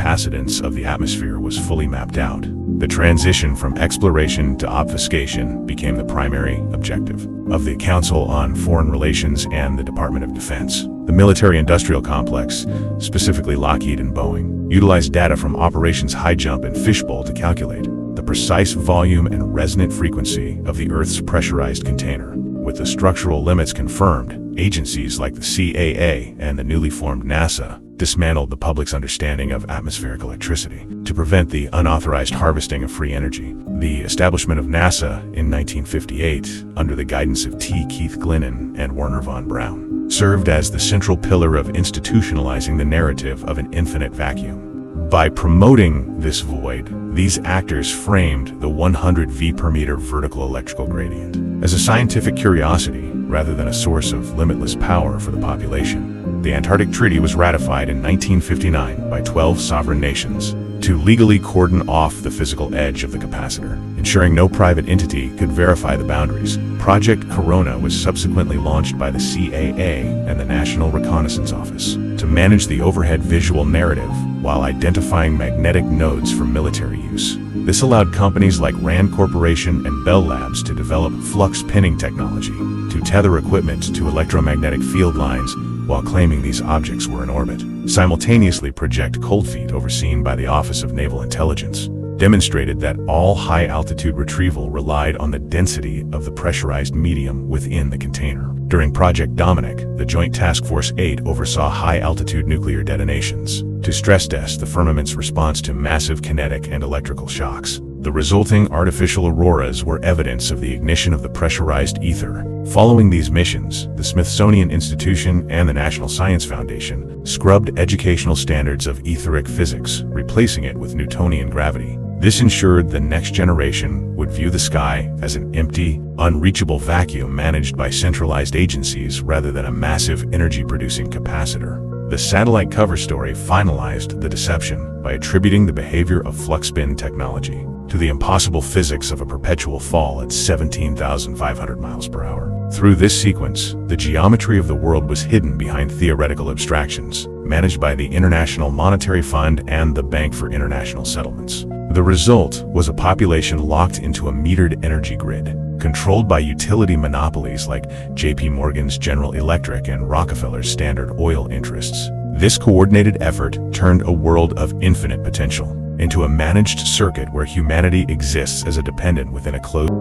capacitance of the atmosphere was fully mapped out. The transition from exploration to obfuscation became the primary objective of the Council on Foreign Relations and the Department of Defense. The military-industrial complex, specifically Lockheed and Boeing, utilized data from Operations High Jump and Fishbowl to calculate the precise volume and resonant frequency of the Earth's pressurized container. With the structural limits confirmed, agencies like the CAA and the newly formed NASA dismantled the public's understanding of atmospheric electricity to prevent the unauthorized harvesting of free energy. The establishment of NASA in 1958, under the guidance of T. Keith Glennon and Werner von Braun, served as the central pillar of institutionalizing the narrative of an infinite vacuum. By promoting this void, these actors framed the 100 V per meter vertical electrical gradient as a scientific curiosity rather than a source of limitless power for the population. The Antarctic Treaty was ratified in 1959 by 12 sovereign nations to legally cordon off the physical edge of the capacitor, ensuring no private entity could verify the boundaries. Project Corona was subsequently launched by the CAA and the National Reconnaissance Office to manage the overhead visual narrative while identifying magnetic nodes for military use. This allowed companies like RAND Corporation and Bell Labs to develop flux pinning technology to tether equipment to electromagnetic field lines while claiming these objects were in orbit. Simultaneously, Project Cold Feet, overseen by the Office of Naval Intelligence, demonstrated that all high-altitude retrieval relied on the density of the pressurized medium within the container. During Project Dominic, the Joint Task Force 8 oversaw high-altitude nuclear detonations to stress test the firmament's response to massive kinetic and electrical shocks. The resulting artificial auroras were evidence of the ignition of the pressurized ether. Following these missions, the Smithsonian Institution and the National Science Foundation scrubbed educational standards of etheric physics, replacing it with Newtonian gravity. This ensured the next generation would view the sky as an empty, unreachable vacuum managed by centralized agencies rather than a massive energy-producing capacitor. The satellite cover story finalized the deception by attributing the behavior of flux spin technology to the impossible physics of a perpetual fall at 17,500 miles per hour. Through this sequence, the geometry of the world was hidden behind theoretical abstractions, managed by the International Monetary Fund and the Bank for International Settlements. The result was a population locked into a metered energy grid, controlled by utility monopolies like JP Morgan's General Electric and Rockefeller's Standard Oil interests. This coordinated effort turned a world of infinite potential into a managed circuit where humanity exists as a dependent within a closed